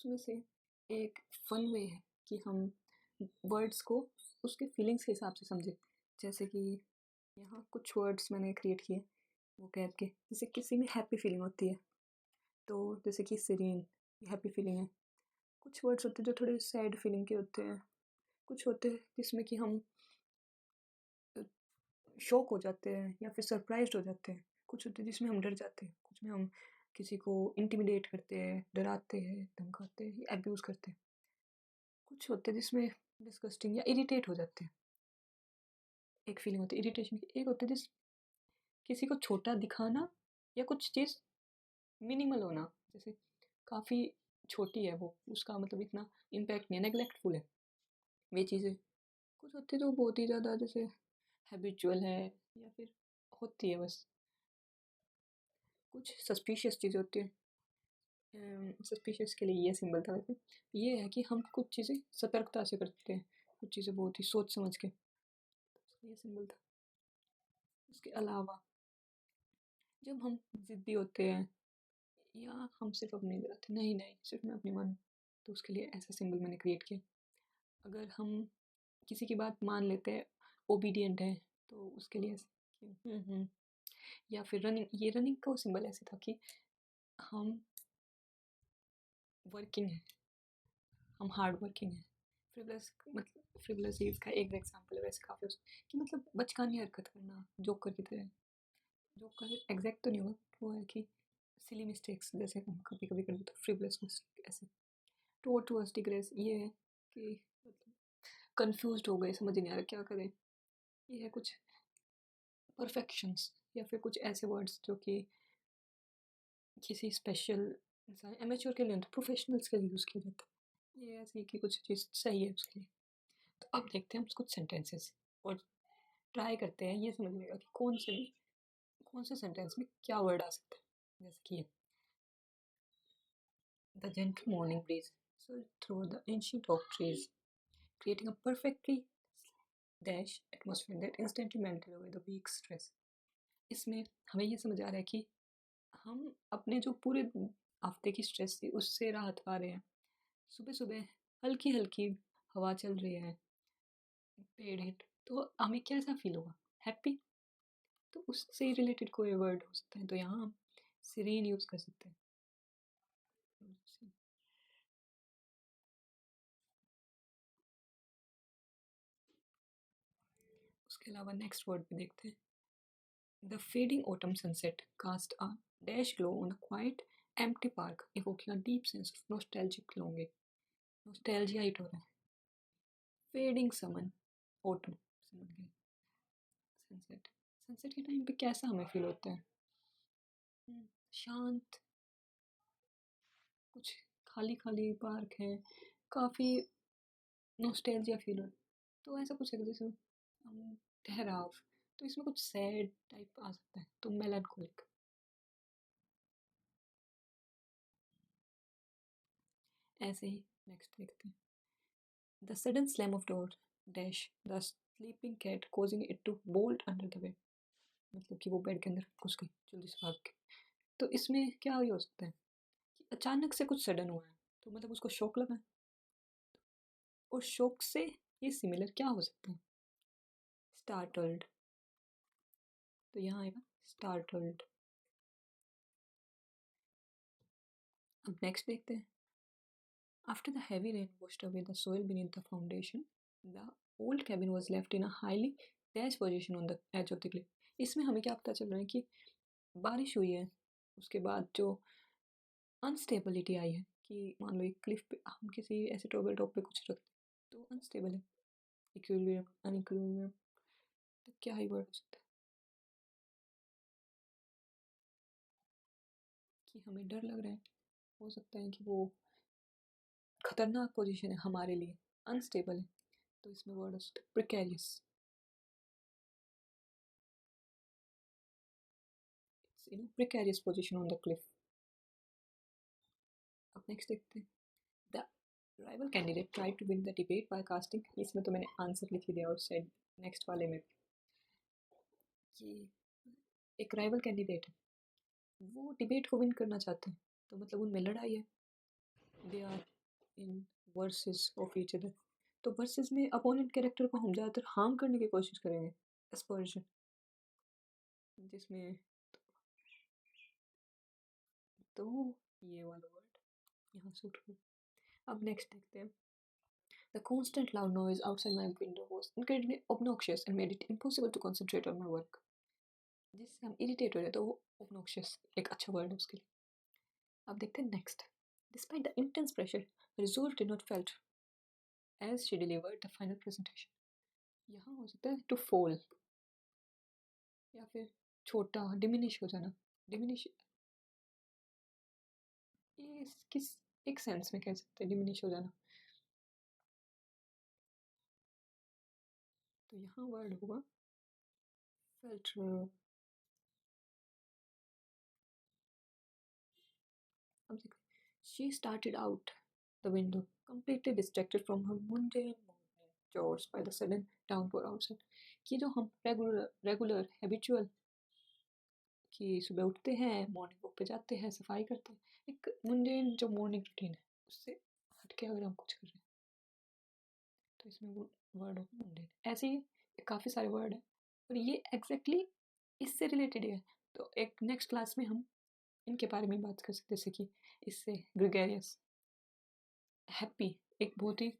उसमें से एक फन वे है कि हम वर्ड्स को उसके फीलिंग्स के हिसाब से समझें। जैसे कि यहाँ कुछ वर्ड्स मैंने क्रिएट किए वो कह के, जैसे किसी में हैप्पी फीलिंग होती है तो जैसे कि सीरीन, हैप्पी फीलिंग है। कुछ वर्ड्स होते हैं जो थोड़े सैड फीलिंग के होते हैं। कुछ होते हैं जिसमें कि हम शॉक हो जाते हैं या फिर सरप्राइज्ड हो जाते हैं। कुछ होते हैं जिसमें हम डर जाते हैं। कुछ में हम किसी को इंटिमिडेट करते हैं, डराते हैं, धमकाते हैं या अब्यूज़ करते हैं। कुछ होते हैं जिसमें डिस्गस्टिंग या इरिटेट हो जाते हैं। एक फीलिंग होती है इरिटेशन की। एक होती है जिस किसी को छोटा दिखाना या कुछ चीज़ मिनिमल होना, जैसे काफ़ी छोटी है वो, उसका मतलब इतना इम्पैक्ट नहीं है, नेग्लेक्टफुल है वे चीज़ें। कुछ होती है तो बहुत ही ज़्यादा जैसे हैबिचुअल है या फिर होती है बस। कुछ सस्पिशियस चीज़ होती है। सस्पिशियस के लिए ये सिंबल था वैसे। ये है कि हम कुछ चीज़ें सतर्कता से करते हैं, कुछ चीज़ें बहुत ही सोच समझ के। ये सिंबल था। उसके अलावा जब हम ज़िद्दी होते हैं या हम सिर्फ अपनी गलती नहीं नहीं सिर्फ मैं अपनी मानूँ, तो उसके लिए ऐसा सिंबल मैंने क्रिएट किया। अगर हम किसी की बात मान लेते हैं, ओबीडियंट है, तो उसके लिए या फिर रनिंग, ये रनिंग का सिंबल ऐसे था कि हम वर्किंग है, हम हार्ड वर्किंग है। फ्रिवलेस मतलब फ्रिवलेस इसका एक एग्जांपल है वैसे काफ़ी कि मतलब बचकानी हरकत करना, जोकर की तरह। जोकर एग्जैक्ट तो नहीं होगा, वो है कि सिली मिस्टेक्स जैसे हम कभी कभी कर देते फ्रिवलेसनेस ऐसे। टूवर्ड्स डिग्रेस ये है कि मतलब कंफ्यूज्ड हो गए, समझ नहीं आ रहा क्या करें। ये है कुछ परफेक्शंस या फिर कुछ ऐसे वर्ड्स जो कि किसी स्पेशल इंसान, एमेच्योर के लिए नहीं, प्रोफेशनल्स के लिए यूज़ किया जाता है। ये ऐसी कि कुछ चीज़ सही है उसके लिए। तो अब देखते हैं हम कुछ सेंटेंसेस और ट्राई करते हैं ये समझने का कि कौन से सेंटेंस में क्या वर्ड आ सकता है। जैसे कि the gentle morning breeze through the ancient oak trees creating a perfectly dash atmosphere that instantly melted away the week's stress। इसमें हमें ये समझ आ रहा है कि हम अपने जो पूरे हफ्ते की स्ट्रेस थी उससे राहत पा रहे हैं। सुबह सुबह हल्की हल्की हवा चल रही है, पेड़ हिट, तो हमें कैसा फील होगा? हैप्पी। तो उससे रिलेटेड कोई वर्ड हो सकता है, तो यहाँ हम सीरीन यूज़ कर सकते हैं। उसके अलावा नेक्स्ट वर्ड पे देखते हैं। The fading autumn sunset cast a dash glow on a quiet empty park evoking a deep sense of nostalgic longing. Nostalgia hit हो रहा है। फेडिंग समन, ऑटम समझ गए। सनसेट, सनसेट के टाइम पे कैसा हमें फील होता है? शांत, कुछ खाली खाली पार्क है, काफ़ी नॉस्टैल्जिया फील हो। तो ऐसा कुछ है जैसे ठहराव, तो इसमें कुछ सैड टाइप आ सकता है, तो मेलानकोलिक। ऐसे ही नेक्स्ट देखते हैं। The sudden slam of door dash the sleeping cat causing it to bolt under the bed. मतलब कि वो बेड के अंदर घुस गई जल्दी से भाग के। तो इसमें क्या ही हो सकता है कि अचानक से कुछ सडन हुआ है, तो मतलब उसको शॉक लगा है। और शॉक से ये सिमिलर क्या हो सकता है? स्टार्टल्ड, तो यहाँ आएगा स्टार्टल्ड। अब नेक्स्ट देखते हैं। After the heavy rain washed away the soil beneath the foundation, the old cabin was left in a highly dash position on the edge of the cliff। इसमें हमें क्या पता चल रहा है कि बारिश हुई है, उसके बाद जो अनस्टेबिलिटी आई है कि मान लो एक क्लिफ पे हम किसी ऐसे टेबल टॉप पे कुछ रखते तो अनस्टेबल है, इक्विलिब्रियम अनइक्विलिब्रियम। तो क्या ही वर्ड हो सकता है कि हमें डर लग रहा है, हो सकता है कि वो खतरनाक पोजीशन है हमारे लिए, अनस्टेबल है, तो इसमें वर्ड हो सकता है precarious. Precarious position on the cliff. अब नेक्स्ट देखते हैं। The rival candidate try to win the debate by casting, इसमें तो मैंने आंसर लिख ही दिया और साइड नेक्स्ट वाले में कि एक राइवल कैंडिडेट है, वो डिबेट को विन करना चाहते हैं, तो मतलब उनमें लड़ाई है। They are in versus of each other. तो वर्सेस में अपोनेंट कैरेक्टर को हम ज़्यादातर हार्म करने की कोशिश करेंगे, aspersion, जिसमें तो ये वाला वर्ड यहाँ सूट हो। अब नेक्स्ट देखते हैं। The constant loud noise outside my window was incredibly obnoxious and made it impossible to concentrate on my work. जिससे हम इरिटेट हो जाए तो वो obnoxious एक अच्छा वर्ड है उसके लिए। अब देखते हैं next. Despite the intense pressure, the result did not felt as she delivered the final presentation. यहाँ हो सकता है to fall या फिर छोटा diminish हो जाना। diminish ये किस एक सेंस में कह सकते हैं diminish हो जाना। तो यहाँ वर्ड होगा felt She started out the window, completely distracted from her mundane morning chores by the sudden downpour outside. कि जो हम रेगुलर हैबिचुअल कि सुबह उठते हैं, मॉर्निंग वॉक पे जाते हैं, सफाई करते हैं, एक मुंडेन जो मॉर्निंग रूटीन है उससे हटके अगर हम कुछ कर रहे हैं तो इसमें वो वर्ड हो मुंडेन। ऐसे ही काफ़ी सारे वर्ड हैं और ये एग्जैक्टली इससे रिलेटेड है। तो एक नेक्स्ट क्लास में हम इनके बारे में बात कर सकते हैं, जैसे कि इससे ग्रेगेरियस, हैप्पी एक बहुत ही